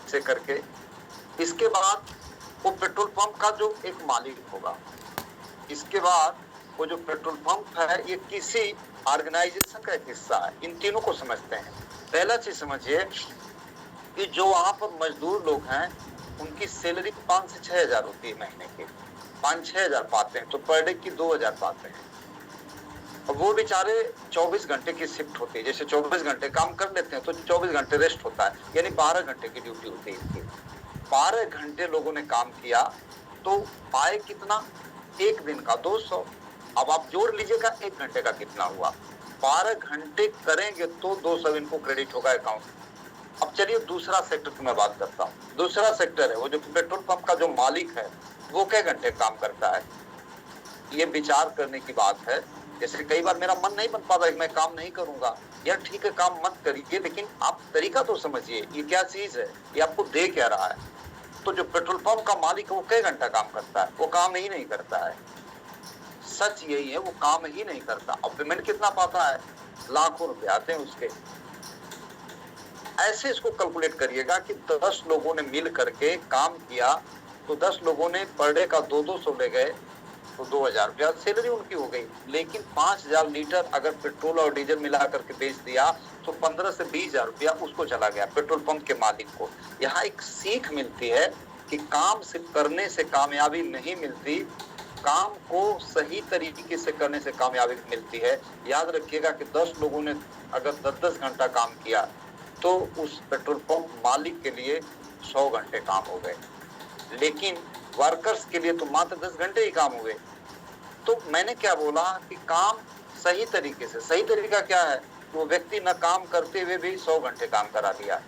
से करके, इसके बाद वो पेट्रोल पंप का जो एक मालिक होगा, इसके बाद वो जो पेट्रोल पंप है ये किसी ऑर्गेनाइजेशन का एक हिस्सा है। इन तीनों को समझते हैं। पहला चीज समझिए कि जो वहां पर मजदूर लोग हैं उनकी सैलरी 5 से 6 हजार होती है महीने की, 5-6 हजार पाते हैं, तो पर डे की 2 हजार पाते हैं। अब वो बेचारे 24 घंटे की शिफ्ट होती है, जैसे 24 घंटे काम कर लेते हैं तो 24 घंटे रेस्ट होता है, यानी 12 घंटे की ड्यूटी होती है इनकी। 12 घंटे लोगों ने काम किया तो पाए कितना? एक दिन का 200। अब आप जोड़ लीजिएगा 1 घंटे का कितना हुआ। 12 घंटे करेंगे तो 200 इनको क्रेडिट होगा अकाउंट। अब चलिए दूसरा सेक्टर की मैं बात करता हूँ। दूसरा सेक्टर है वो जो पेट्रोल पंप का जो मालिक है वो क्या घंटे काम करता है, ये विचार करने की बात है। जैसे कई बार मेरा मन नहीं बन पाता कि मैं काम नहीं करूंगा, यार ठीक है काम मत करिए, लेकिन आप तरीका तो समझिए ये क्या चीज है, ये आपको दे क्या रहा है। तो जो पेट्रोल पंप का मालिक है वो कई घंटा काम करता है, वो काम ही नहीं करता है। सच यही है, वो काम ही नहीं करता। अब पेमेंट कितना पाता है? लाखों रुपए आते हैं उसके। ऐसे इसको कैलकुलेट करिएगा कि 10 लोगों ने मिल करके काम किया तो 10 लोगों ने पर डे का 200 ले गए तो 2000 रुपया सैलरी उनकी हो गई। लेकिन 5000 लीटर अगर पेट्रोल और डीजल मिला करके बेच दिया तो 15 से 20 हजार रुपया उसको चला गया, पेट्रोल पंप के मालिक को। यहाँ एक सीख मिलती है कि काम सिर्फ करने से कामयाबी नहीं मिलती, काम को सही तरीके से करने से कामयाबी मिलती है। याद रखिएगा कि 10 लोगों ने अगर 10-10 घंटा काम किया तो उस पेट्रोल पंप मालिक के लिए 100 घंटे काम हो गए, लेकिन वर्कर्स के लिए तो मात्र 10 घंटे ही काम हुए। तो मैंने क्या बोला कि काम सही तरीके से, सही तरीका क्या है, वो व्यक्ति न काम करते हुए भी 100 घंटे काम करा दिया।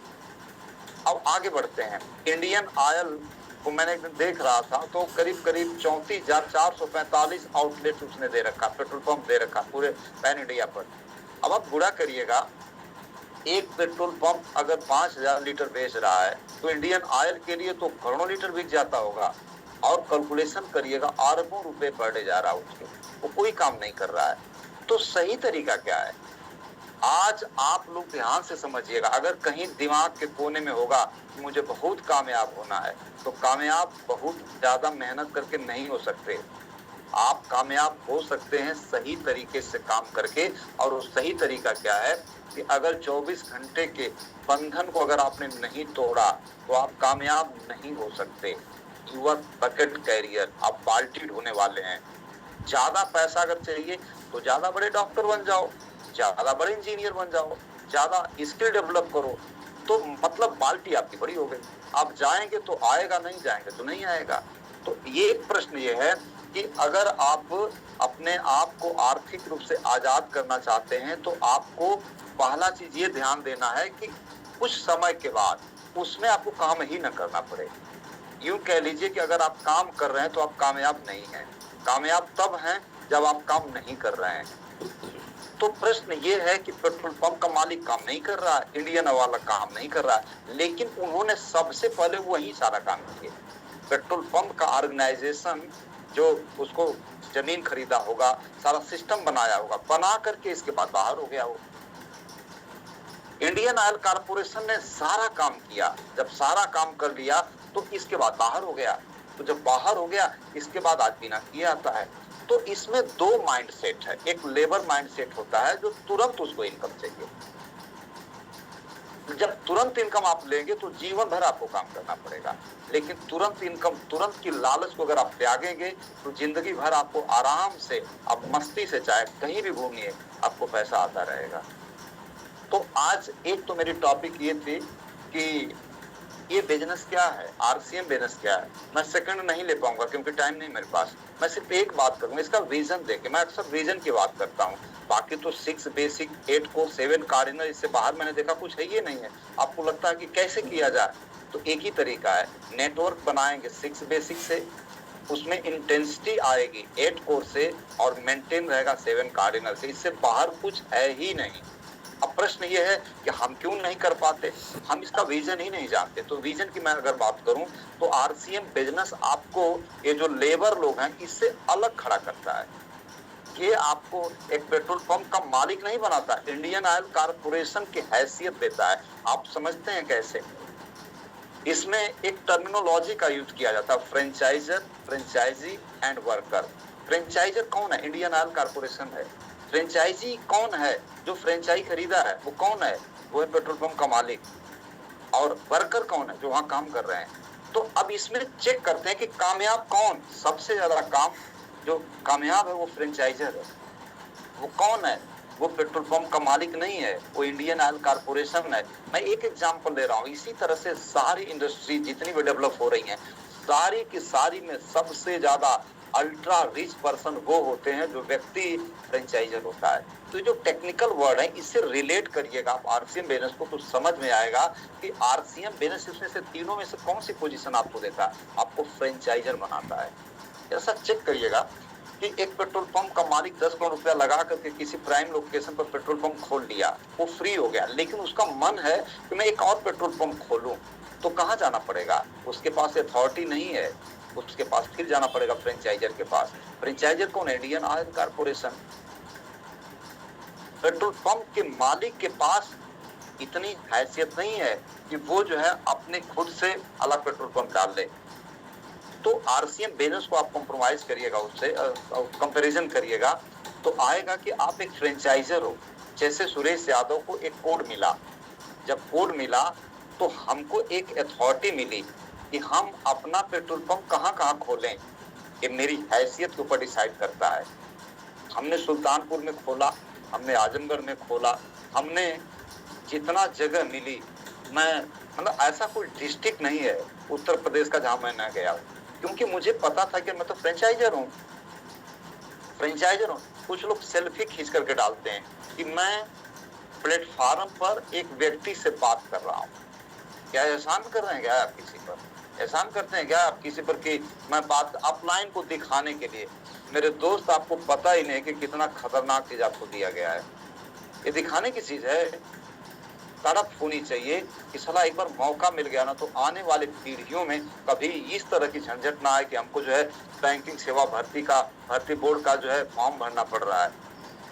अब आगे बढ़ते हैं। इंडियन ऑयल को मैंने एक दिन देख रहा था तो करीब करीब 34,445 आउटलेट उसने दे रखा, पेट्रोल पंप दे रखा पूरे पैन इंडिया पर। अब आप गुणा करिएगा, एक पेट्रोल पंप अगर 5000 लीटर बेच रहा है तो इंडियन ऑयल के लिए तो करोड़ों लीटर बिक जाता होगा। और कैलकुलेशन करिएगा अरबों रुपए पर डे जा रहा है उसके, वो कोई काम नहीं कर रहा है। तो सही तरीका क्या है? आज आप लोग ध्यान से समझिएगा। अगर कहीं दिमाग के कोने में होगा कि मुझे बहुत कामयाब होना है तो कामयाब बहुत ज्यादा मेहनत करके नहीं हो सकते। आप कामयाब हो सकते हैं सही तरीके से काम करके। और वो सही तरीका क्या है कि अगर 24 घंटे के बंधन को अगर आपने नहीं तोड़ा तो आप कामयाब नहीं हो सकते। यूर बकेट कैरियर, आप बाल्टी ढोने वाले हैं। ज्यादा पैसा अगर चाहिए तो ज्यादा बड़े डॉक्टर बन जाओ, ज्यादा बड़े इंजीनियर बन जाओ, ज्यादा स्किल डेवलप करो, तो मतलब बाल्टी आपकी बड़ी हो गई। आप जाएंगे तो आएगा, नहीं जाएंगे तो नहीं आएगा। तो ये एक प्रश्न ये है कि अगर आप अपने आप को आर्थिक रूप से आजाद करना चाहते हैं तो आपको पहला चीज ये ध्यान देना है कि कुछ समय के बाद उसमें आपको काम ही न करना पड़े। यूं कह लीजिए कि अगर आप काम कर रहे हैं तो आप कामयाब नहीं हैं, कामयाब तब हैं जब आप काम नहीं कर रहे हैं। तो प्रश्न ये है कि पेट्रोल पंप का मालिक काम नहीं कर रहा है, इंडियन वाला काम नहीं कर रहा है, लेकिन उन्होंने सबसे पहले वही सारा काम किया। पेट्रोल पंप का ऑर्गेनाइजेशन जो उसको जमीन खरीदा होगा, सारा सिस्टम बनाया होगा, बना करके इसके बाद बाहर हो गया हो। इंडियन ऑयल कारपोरेशन ने सारा काम किया, जब सारा काम कर लिया तो इसके बाद बाहर हो गया। तो जब बाहर हो गया इसके बाद आदमी ना किया आता है। तो इसमें दो माइंडसेट है। एक लेबर माइंडसेट होता है जो तुरंत उसको इनकम चाहिए। जब तुरंत इनकम आप लेंगे तो जीवन भर आपको काम करना पड़ेगा, लेकिन तुरंत इनकम, तुरंत की लालच को अगर आप त्यागेंगे तो जिंदगी भर आपको आराम से, आप मस्ती से चाहे कहीं भी घूमिए, आपको पैसा आता रहेगा। तो आज एक तो मेरी टॉपिक ये थी कि ये बिजनेस क्या है, आरसीएम बिजनेस क्या है। मैं सेकंड नहीं ले पाऊंगा क्योंकि टाइम नहीं मेरे पास। मैं सिर्फ एक बात करूंगा, इसका विजन देके। मैं अक्सर विजन की बात करता हूँ, बाकी तो 6 बेसिक, 8 कोर, 7 कार्डिनल, इससे बाहर मैंने देखा कुछ है ही नहीं है। आपको लगता है कि कैसे किया जाए, तो एक ही तरीका है, नेटवर्क बनाएंगे 6 बेसिक से, उसमें इंटेंसिटी आएगी 8 कोर से और मेंटेन रहेगा 7 कार्डिनल से। इससे बाहर कुछ है ही नहीं। अब प्रश्न ये है कि हम क्यों नहीं कर पाते, हम इसका विजन ही नहीं जानते। तो विजन की मैं अगर बात करूं तो आरसीएम बिजनेस आपको, ये जो लेबर लोग हैं, इससे अलग खड़ा करता है। ये आपको एक पेट्रोल पंप का मालिक नहीं बनाता, इंडियन ऑयल कारपोरेशन की हैसियत देता है। आप समझते हैं कैसे? इसमें एक टर्मिनोलॉजी का यूज किया जाता है, franchisor, franchisee and worker. Franchisor कौन है? इंडियन ऑयल कारपोरेशन है। फ्रेंचाइजी कौन है? जो फ्रेंचाइजी खरीदा है वो कौन है? वो है पेट्रोल पंप का मालिक। और वर्कर कौन है? जो वहां काम कर रहे हैं। तो अब इसमें चेक करते हैं कि कामयाब कौन, सबसे ज्यादा काम जो कामयाब है वो फ्रेंचाइजर है। वो कौन है? वो पेट्रोल पंप का मालिक नहीं है, वो इंडियन ऑयल कारपोरेशन है। मैं एक एग्जांपल ले रहा हूँ। इसी तरह से सारी इंडस्ट्री जितनी भी डेवलप हो रही हैं, सारी की सारी में सबसे ज्यादा अल्ट्रा रिच पर्सन वो होते हैं जो व्यक्ति फ्रेंचाइजर होता है। तो जो टेक्निकल वर्ड है इससे रिलेट करिएगा आप आरसीएम बिजनेस को, तो समझ में आएगा कि आरसीएम बिजनेस इसमें से तीनों में से कौन सी पोजीशन आपको देता है? आपको फ्रेंचाइजर बनाता है। ऐसा चेक करिएगा कि एक पेट्रोल पंप का मालिक 10 करोड़ रुपया लगा करके किसी प्राइम लोकेशन पर पेट्रोल पंप खोल लिया, वो फ्री हो गया, लेकिन उसका मन है कि मैं एक और पेट्रोल पंप खोलूं, तो कहाँ जाना पड़ेगा? उसके पास अथॉरिटी नहीं है, उसके पास फिर जाना पड़ेगा फ्रेंचाइजर के पास। फ्रेंचाइजर कौन है? Indian Oil corporation. Petrol pump के मालिक के पास इतनी हैसियत नहीं है कि वो जो है अपने खुद से अलग पेट्रोल पंप डाल ले। तो आरसीएम बिजनेस को आप कॉम्प्रोमाइज करिएगा, उससे कंपैरिजन करिएगा, तो आएगा कि आप एक फ्रेंचाइजर हो। जैसे सुरेश यादव को एक कोड मिला, जब कोड मिला तो हमको एक अथॉरिटी मिली कि हम अपना पेट्रोल पंप कहाँ कहाँ खोलें, ये मेरी हैसियत के ऊपर डिसाइड करता है। हमने सुल्तानपुर में खोला, हमने आजमगढ़ में खोला, हमने जितना जगह मिली, मैं मतलब ऐसा कोई डिस्ट्रिक्ट नहीं है उत्तर प्रदेश का जहां मैं न गया, क्योंकि मुझे पता था कि मैं तो फ्रेंचाइजर हूँ। कुछ लोग सेल्फी खींच करके डालते हैं कि मैं प्लेटफार्म पर एक व्यक्ति से बात कर रहा हूँ। क्या एहसान कर रहे हैं क्या आप किसी पर? एहसान करते हैं क्या आप किसी पर कि मैं बात अपलाइन को दिखाने के लिए? मेरे दोस्त, आपको पता ही नहीं कि कितना खतरनाक चीज आपको दिया गया है। ये दिखाने की चीज है। तड़प होनी चाहिए कि साला एक बार मौका मिल गया ना, तो आने वाले पीढ़ियों में कभी इस तरह की झंझट ना आए कि हमको जो है बैंकिंग सेवा भर्ती बोर्ड का जो है फॉर्म भरना पड़ रहा है।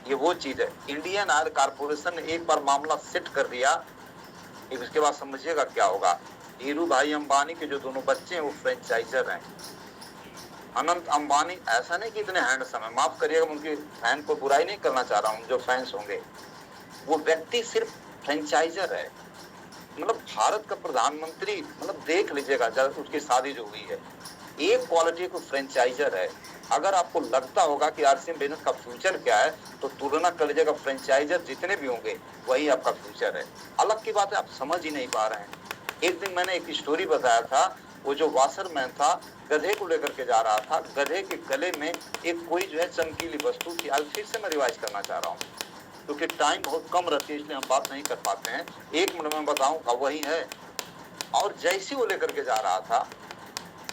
ये वो चीज है। इंडियन ऑयल कारपोरेशन ने एक बार मामला सेट कर दिया, इसके बाद समझिएगा क्या होगा। धीरू भाई अंबानी के जो दोनों बच्चे हैं वो फ्रेंचाइजर हैं। अनंत अंबानी ऐसा नहीं कि इतने हैंडसम है, माफ करिएगा, उनके फैन को बुराई नहीं करना चाह रहा हूँ, जो फैंस होंगे, वो व्यक्ति सिर्फ फ्रेंचाइजर है। मतलब भारत का प्रधानमंत्री, मतलब देख लीजिएगा जब उसकी शादी जो हुई है, एक क्वालिटी को फ्रेंचाइजर है। अगर आपको लगता होगा कि आरसीएम बिजनेस का फ्यूचर क्या है, तो तुलना कर लीजिएगा, फ्रेंचाइजर जितने भी होंगे वही आपका फ्यूचर है। अलग की बात है, आप समझ ही नहीं पा रहे हैं। एक दिन मैंने एक स्टोरी बताया था, वो जो वाशरमैन था गधे को लेकर के जा रहा था, गधे के गले में एक कोई जो है चमकीली वस्तु थी। आज फिर से मैं रिवाइज करना चाह रहा हूँ क्योंकि टाइम बहुत कम रहती है, इसलिए हम बात नहीं कर पाते हैं। 1 मिनट में बताऊंगा, वही है। और जैसी वो लेकर के जा रहा था,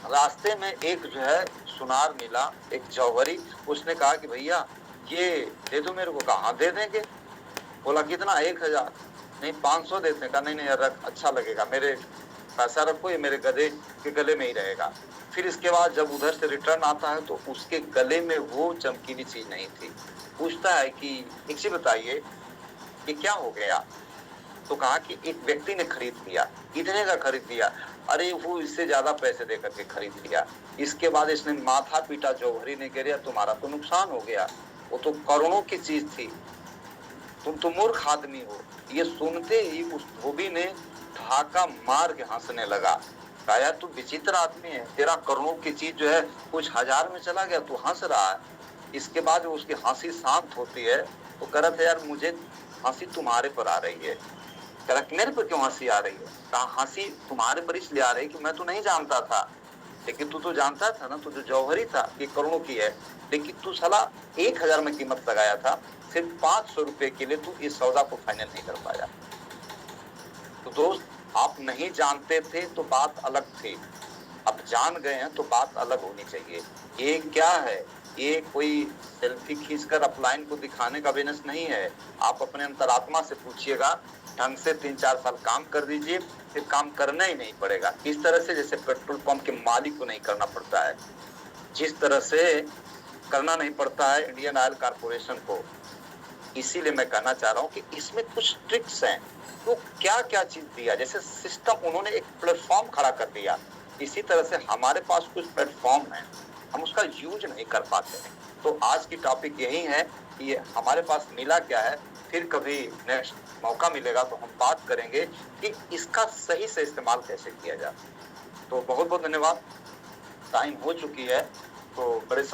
रास्ते में एक जो है सुनार मिला, एक जौहरी। उसने कहा कि भैया ये दे दो मेरे को। कहा दे देंगे? बोला कितना? 1000। नहीं 500 देते। कहा नहीं यार रख, अच्छा लगेगा, मेरे पैसा रखो, ये मेरे गधे के गले में ही रहेगा। फिर इसके बाद जब उधर से रिटर्न आता है तो उसके गले में वो चमकीली चीज नहीं थी। पूछता है कि एक चीज बताइए कि क्या हो गया? तो कहा कि एक व्यक्ति ने खरीद लिया। इतने का खरीद लिया? अरे वो इससे ज्यादा पैसे दे करके खरीद लिया। इसके बाद इसने माथा पीटा जौहरी ने, कह रहा तुम्हारा तो नुकसान हो गया, वो तो करोड़ों की चीज थी, तुम तो मूर्ख आदमी हो। ये सुनते ही उस धोबी ने ढाका मार के हंसने लगा। कहा यार तू विचित्र आदमी है, तेरा करोड़ों की चीज जो है कुछ 1000 में चला गया, तू हंस रहा है। इसके बाद उसकी हंसी शांत होती है तो कह रहा था यार मुझे हंसी तुम्हारे पर आ रही है। कह रहा मेरे पर क्यों हंसी आ रही है? कहा हंसी तुम्हारे पर इसलिए आ रही कि मैं तो नहीं जानता था, लेकिन तू तो जानता था ना, तू जो जौहरी था ये करोड़ों की है, लेकिन तू साला 1000 में कीमत लगाया था, सिर्फ 500 रुपए के लिए तू इस सौदा को फाइनल नहीं कर पाया। तो दोस्त, आप नहीं जानते थे तो बात अलग थी, अब जान गए हैं तो बात अलग होनी चाहिए। ये क्या है? ये कोई सेल्फी खींचकर अपलाइन को दिखाने का बिजनेस नहीं है। आप अपने अंतरात्मा से पूछिएगा, ढंग से 3-4 साल काम कर दीजिए, फिर काम करना ही नहीं पड़ेगा। इस तरह से जैसे पेट्रोल पंप के मालिक को नहीं करना पड़ता है, जिस तरह से करना नहीं पड़ता है इंडियन ऑयल कारपोरेशन को। इसीलिए मैं कहना चाह रहा हूँ कि इसमें कुछ ट्रिक्स हैं। तो क्या क्या चीज दिया, जैसे सिस्टम उन्होंने एक प्लेटफॉर्म खड़ा कर दिया, इसी तरह से हमारे पास कुछ प्लेटफॉर्म है, हम उसका यूज नहीं कर पाते हैं। तो आज की टॉपिक यही है कि ये हमारे पास मिला क्या है। फिर कभी नेक्स्ट मौका मिलेगा तो हम बात करेंगे कि इसका सही से इस्तेमाल कैसे किया जाए। तो बहुत बहुत धन्यवाद, टाइम हो चुकी है, तो बड़े